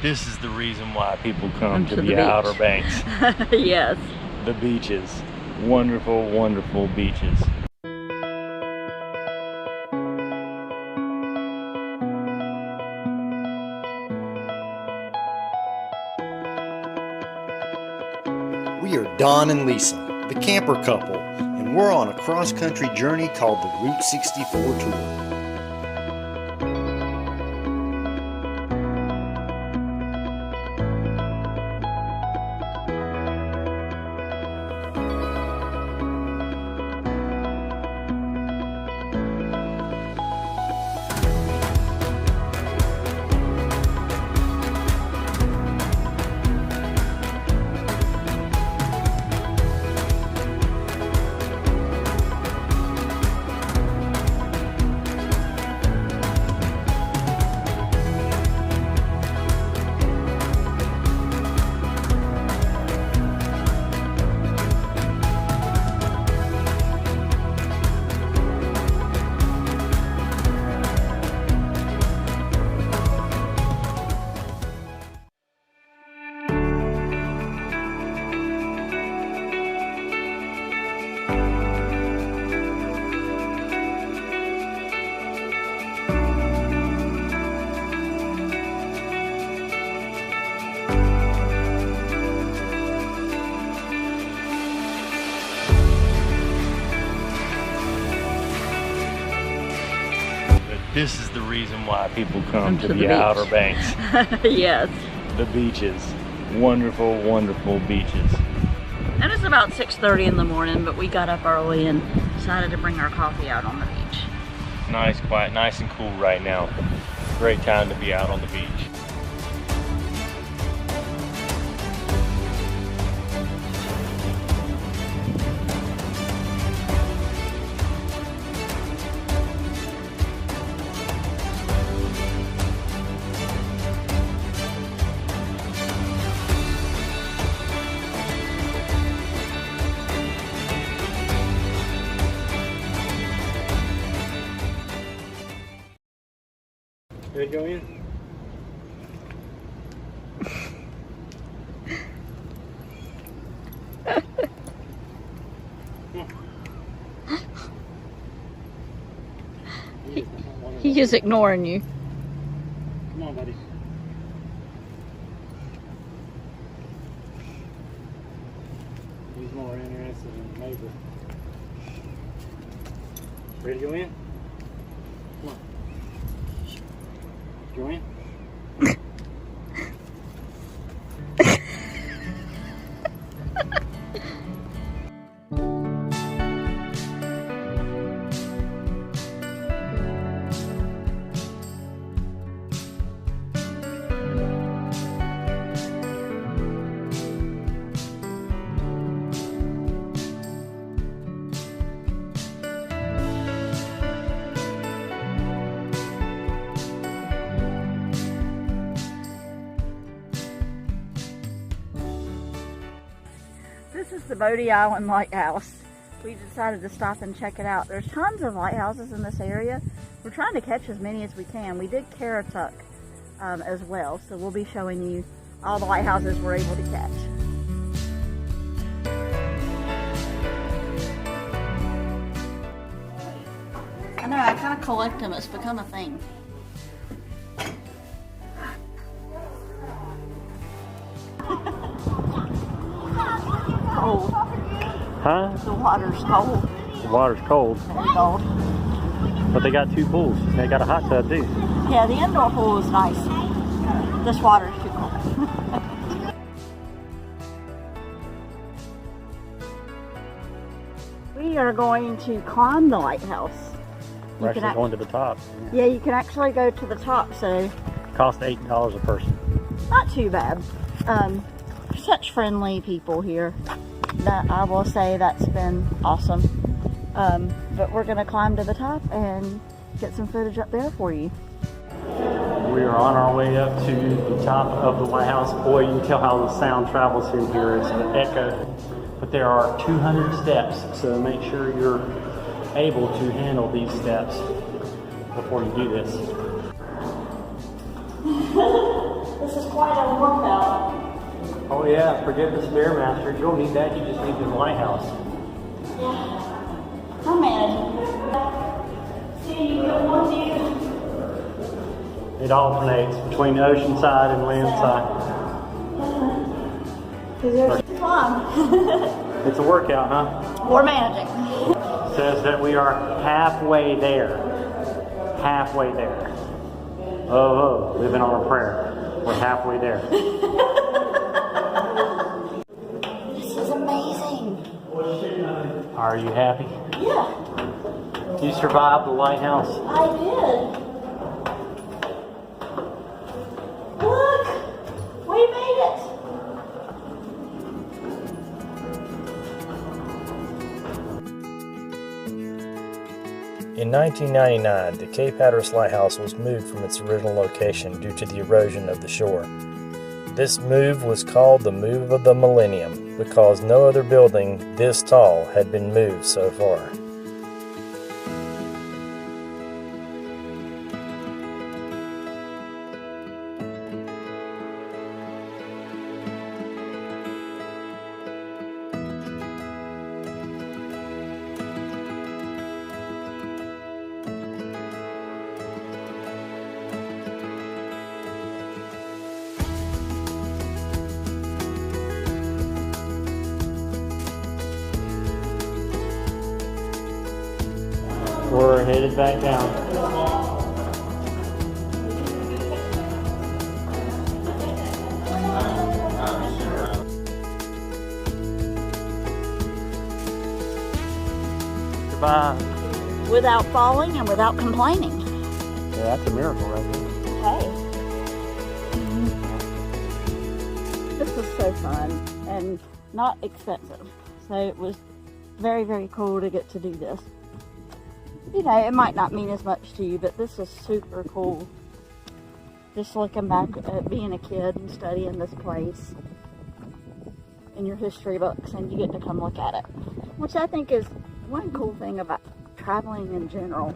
This is the reason why people come to the beach. Outer Banks. Yes. The beaches. Wonderful, wonderful beaches. We are Don and Lisa, the camper couple, and we're on a cross-country journey called the Route 64 Tour. This is the reason why people come to the Outer Banks. Yes. The beaches. Wonderful, wonderful beaches. And it's about 6:30 in the morning, but we got up early and decided to bring our coffee out on the beach. Nice, quiet, nice and cool right now. Great time to be out on the beach. Ready to go in? He is ignoring you. Come on, buddy. He's more interested in the neighbor. Ready to go in? Come on. Go in. This is the Bodie Island Lighthouse. We decided to stop and check it out. There's tons of lighthouses in this area. We're trying to catch as many as we can. We did Ocracoke as well, so we'll be showing you all the lighthouses we're able to catch. I know, I kind of collect them. It's become a thing. Cold. Huh? The water's cold. The water's cold. Very cold. But they got two pools. They got a hot tub too. Yeah, the indoor pool is nice. This water's too cold. We are going to climb the lighthouse. We're actually going to the top. Yeah, you can actually go to the top, so Cost $8 a person. not too bad. Such friendly people here. That I will say that's been awesome. But we're gonna climb to the top and get some footage up there for you. We are on our way up to the top of the lighthouse. Boy, you can tell how the sound travels through here. It's an echo. But there are 200 steps, so make sure you're able to handle these steps before you do this. This is quite Oh yeah, forget the Spearmaster. You don't need that, you just need the lighthouse. Yeah. I'm managing. See, you get one view. It alternates between ocean side and land side. Because there's fun. It's a workout, huh? We're managing. Says that we are halfway there. Halfway there. Oh, living on a prayer. We're halfway there. This is amazing. Are you happy? Yeah. You survived the lighthouse? I did. Look! We made it! In 1999, the Cape Hatteras Lighthouse was moved from its original location due to the erosion of the shore. This move was called the Move of the Millennium because no other building this tall had been moved so far. We're headed back down. Goodbye. Without falling and without complaining. Yeah, that's a miracle right there. Hey. This was so fun and not expensive. So it was very, very cool to get to do this. You know, it might not mean as much to you, but this is super cool. Just looking back at being a kid and studying this place in your history books, and you get to come look at it. Which I think is one cool thing about traveling in general.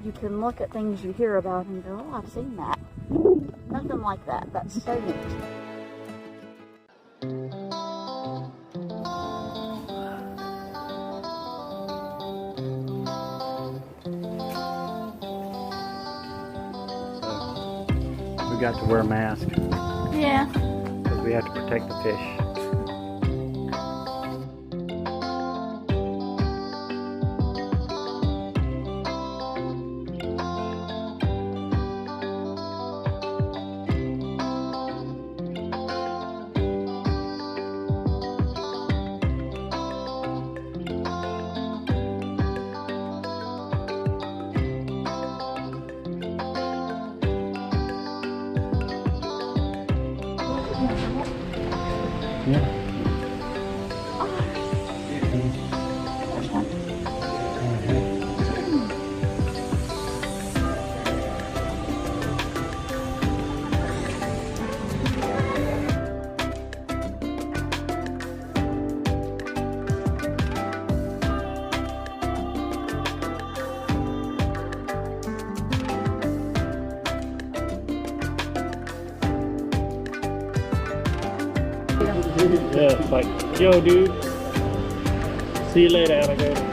You can look at things you hear about and go, oh, I've seen that. Nothing like that. That's so neat. We got to wear a mask Yeah. because we have to protect the fish. Yeah. Yeah, it's like, yo, dude. See you later, alligator.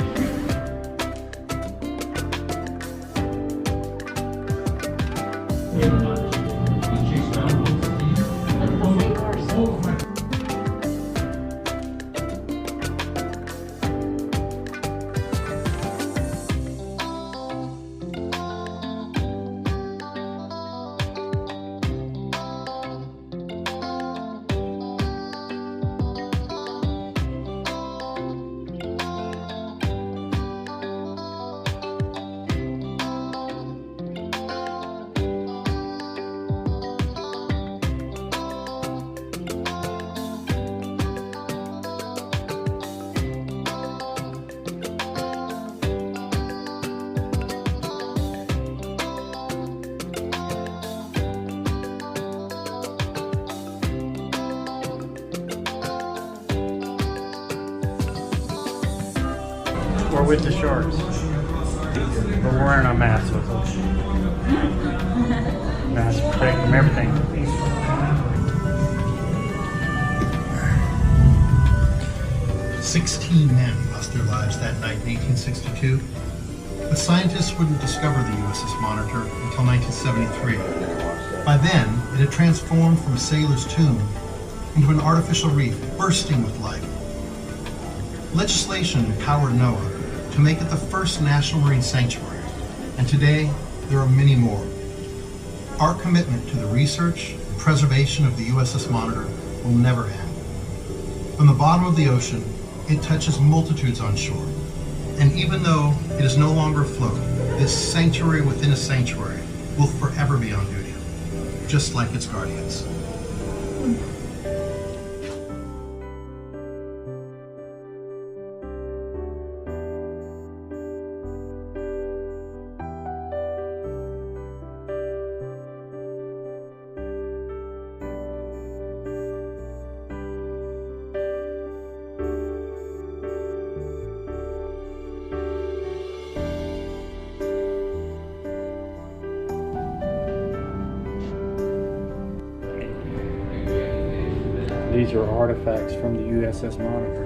We're with the sharks. We're wearing our masks with them. Masks protect from everything. 16 men lost their lives that night in 1862, but scientists wouldn't discover the USS Monitor until 1973. By then, it had transformed from a sailor's tomb into an artificial reef bursting with life. Legislation empowered NOAA to make it the first national marine sanctuary, and today there are many more. Our commitment to the research and preservation of the USS Monitor will never end. From the bottom of the ocean, it touches multitudes on shore. And even though it is no longer afloat, this sanctuary within a sanctuary will forever be on duty, just like its guardians. These are artifacts from the USS Monitor.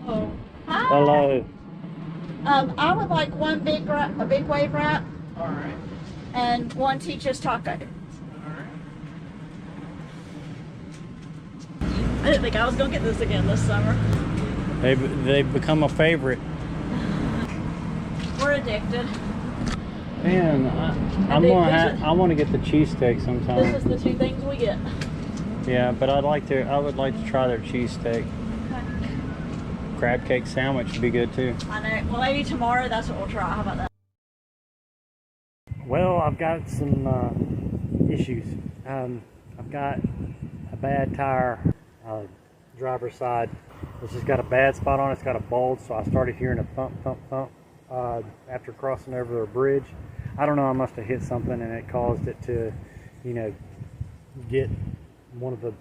Oh, hi. Hello. I would like one a big wave wrap. All right. And one Teacher's taco. All right. I didn't think I was gonna get this again this summer. They've become a favorite. We're addicted. Man, I want to get the cheesesteak sometime. This is the two things we get. Yeah, but I would like to try their cheesesteak. Crab cake sandwich would be good too. I know. Well, maybe tomorrow that's what we'll try. How about that? Well, I've got some issues. I've got a bad tire, driver's side. It's just got a bad spot on it. It's got a bulge, so I started hearing a thump, thump, thump after crossing over a bridge. I don't know, I must have hit something and it caused it to, get one of the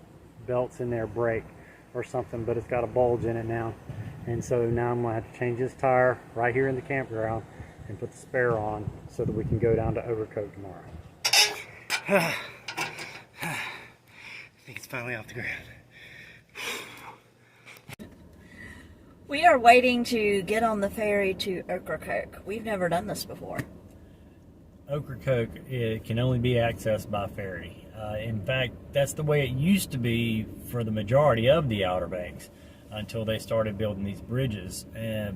belts in there break or something, but it's got a bulge in it now. And so now I'm going to have to change this tire right here in the campground and put the spare on so that we can go down to Ocracoke tomorrow. I think it's finally off the ground. We are waiting to get on the ferry to Ocracoke. We've never done this before. Ocracoke, it can only be accessed by ferry. In fact, that's the way it used to be for the majority of the Outer Banks until they started building these bridges.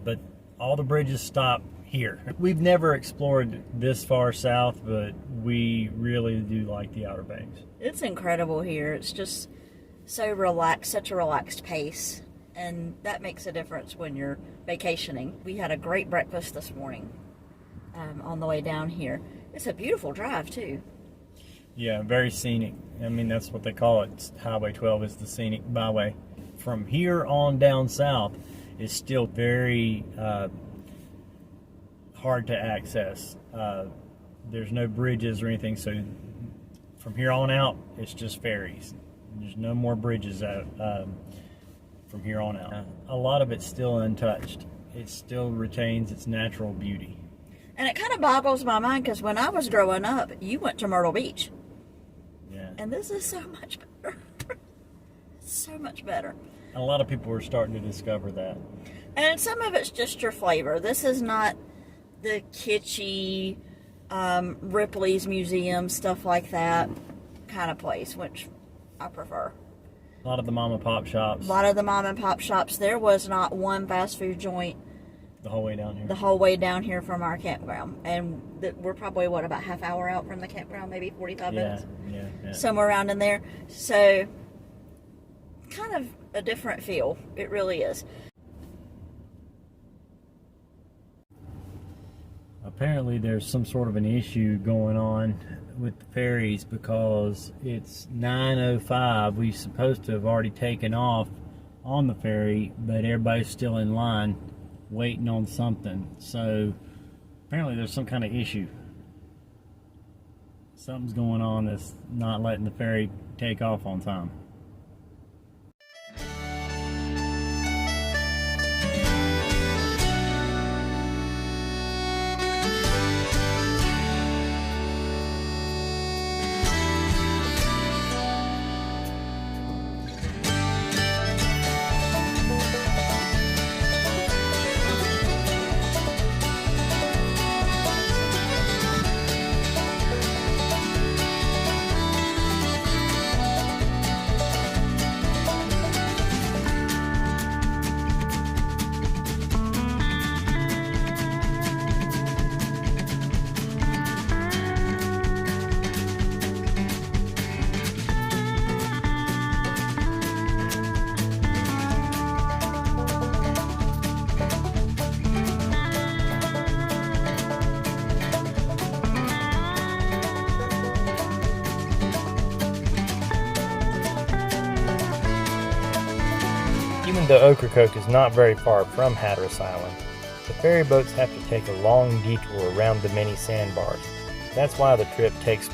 But all the bridges stop here. We've never explored this far south, but we really do like the Outer Banks. It's incredible here. It's just so relaxed, such a relaxed pace. And that makes a difference when you're vacationing. We had a great breakfast this morning on the way down here. It's a beautiful drive too. Yeah, very scenic. I mean, that's what they call it. Highway 12 is the scenic byway. From here on down south is still very hard to access. There's no bridges or anything, so from here on out, it's just ferries. There's no more bridges out from here on out. A lot of it's still untouched. It still retains its natural beauty. And it kind of boggles my mind because when I was growing up, you went to Myrtle Beach. Yeah. And this is so much better. So much better. A lot of people are starting to discover that. And some of it's just your flavor. This is not the kitschy Ripley's Museum, stuff like that kind of place, which I prefer. A lot of the mom and pop shops. A lot of the mom and pop shops. There was not one fast food joint The whole way down here. The whole way down here from our campground, and we're probably about half hour out from the campground, maybe 45 minutes. Yeah. Somewhere around in there. So kind of a different feel. It really is. Apparently there's some sort of an issue going on with the ferries because it's 9:05. We're supposed to have already taken off on the ferry, but everybody's still in line waiting on something. So apparently there's some kind of issue. Something's going on that's not letting the ferry take off on time. Even though Ocracoke is not very far from Hatteras Island, the ferry boats have to take a long detour around the many sandbars. That's why the trip takes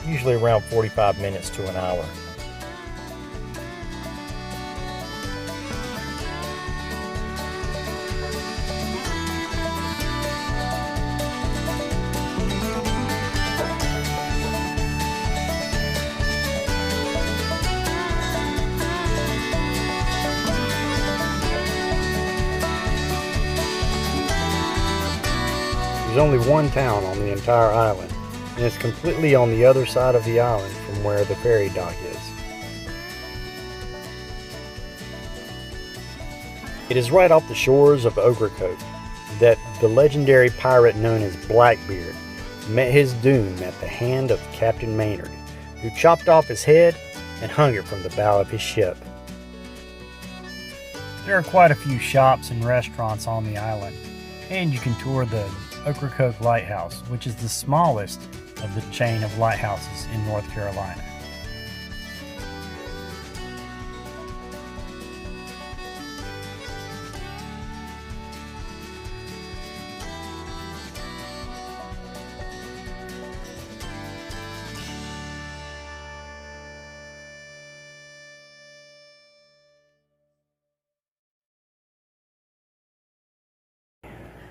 usually around 45 minutes to an hour. There's only one town on the entire island, and it's completely on the other side of the island from where the ferry dock is. It is right off the shores of Ocracoke that the legendary pirate known as Blackbeard met his doom at the hand of Captain Maynard, who chopped off his head and hung it from the bow of his ship. There are quite a few shops and restaurants on the island, and you can tour the Ocracoke Lighthouse, which is the smallest of the chain of lighthouses in North Carolina.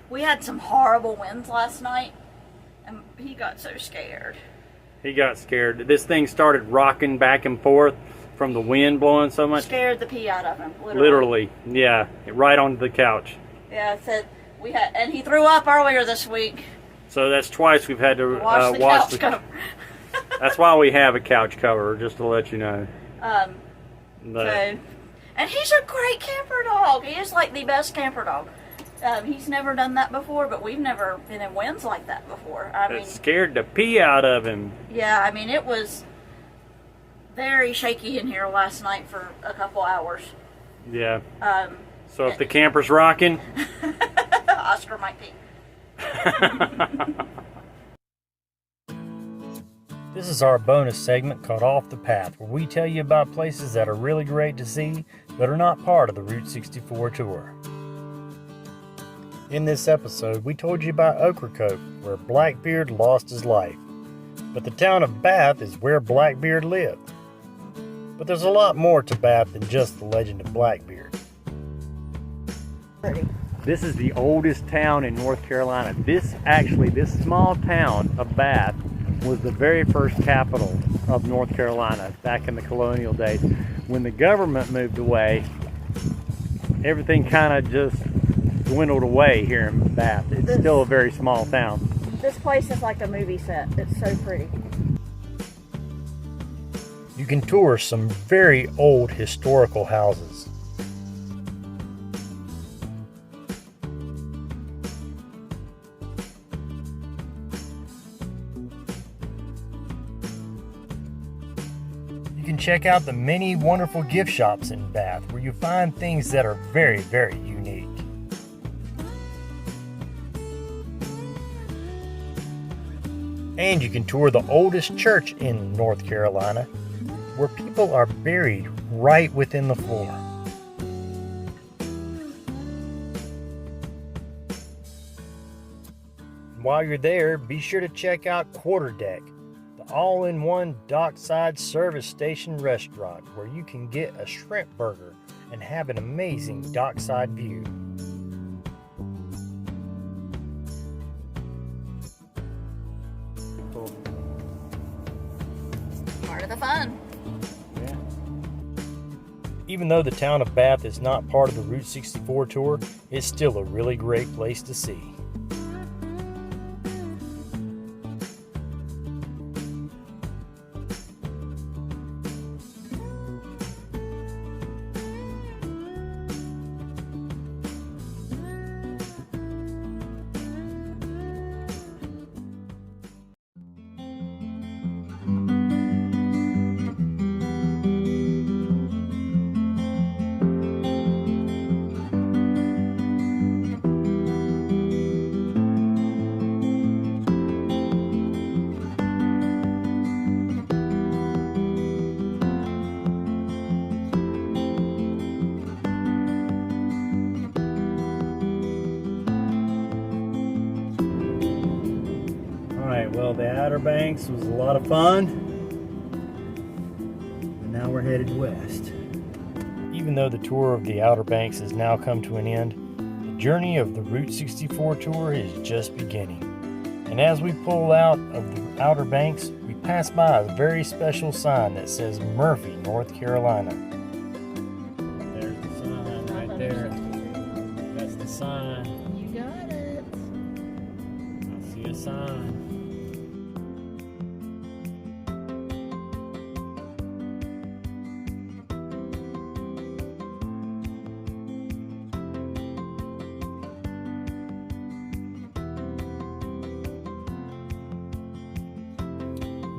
We had some horrible winds last night, and he got so scared. He got scared. This thing started rocking back and forth from the wind blowing so much. Scared the pee out of him, Literally, yeah, right onto the couch. Yeah, it said and he threw up earlier this week. So that's twice we've had to Wash the couch cover. That's why we have a couch cover, just to let you know. And he's a great camper dog. He is like the best camper dog. He's never done that before, but we've never been in winds like that before. It scared the pee out of him. Yeah, I mean, it was very shaky in here last night for a couple hours. Yeah. So if the camper's rocking, Oscar might be. This is our bonus segment called Off the Path, where we tell you about places that are really great to see, but are not part of the Route 64 tour. In this episode, we told you about Ocracoke, where Blackbeard lost his life. But the town of Bath is where Blackbeard lived. But there's a lot more to Bath than just the legend of Blackbeard. This is the oldest town in North Carolina. This small town of Bath was the very first capital of North Carolina back in the colonial days. When the government moved away, everything kind of just dwindled away here in Bath. It's still a very small town. This place is like a movie set. It's so pretty. You can tour some very old historical houses. check out the many wonderful gift shops in Bath where you find things that are very, very unique. And you can tour the oldest church in North Carolina, where people are buried right within the floor. While you're there, be sure to check out Quarterdeck, the all-in-one dockside service station restaurant where you can get a shrimp burger and have an amazing dockside view. Cool. Part of the fun. Yeah. Even though the town of Bath is not part of the Route 64 tour, it's still a really great place to see. Well, the Outer Banks was a lot of fun, and now we're headed west. Even though the tour of the Outer Banks has now come to an end, the journey of the Route 64 tour is just beginning. And as we pull out of the Outer Banks, we pass by a very special sign that says Murphy, North Carolina. There's the sign right there. That's the sign. You got it. I see a sign.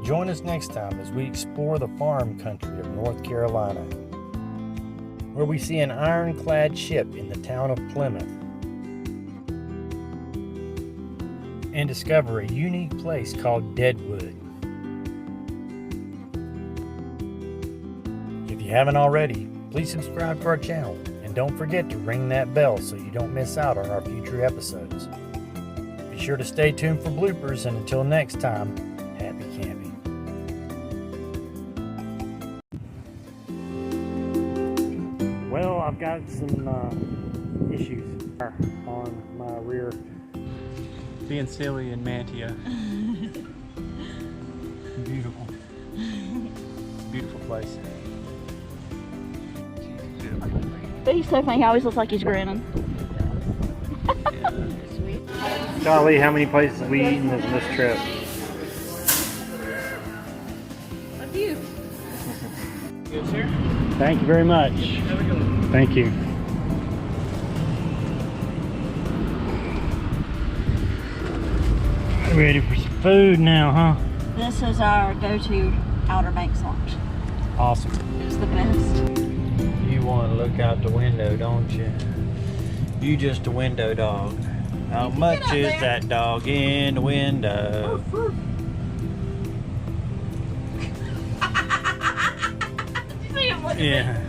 Join us next time as we explore the farm country of North Carolina, where we see an ironclad ship in the town of Plymouth, and discover a unique place called Deadwood. If you haven't already, please subscribe to our channel, and don't forget to ring that bell so you don't miss out on our future episodes. Be sure to stay tuned for bloopers, and until next time, happy camping. Well, I've got some issues on my rear. Being silly in Mantia. Beautiful. Beautiful place. But he's so funny. He always looks like he's grinning. Charlie, how many places have we eaten in this trip? A few. Good, sir? Thank you very much. Have a good one. Thank you. Ready for some food now, huh? This is our go-to Outer Banks lunch. Awesome. It's the best. You want to look out the window, don't you? You just a window dog. How much is that dog in the window? Did you see him looking at me? Yeah.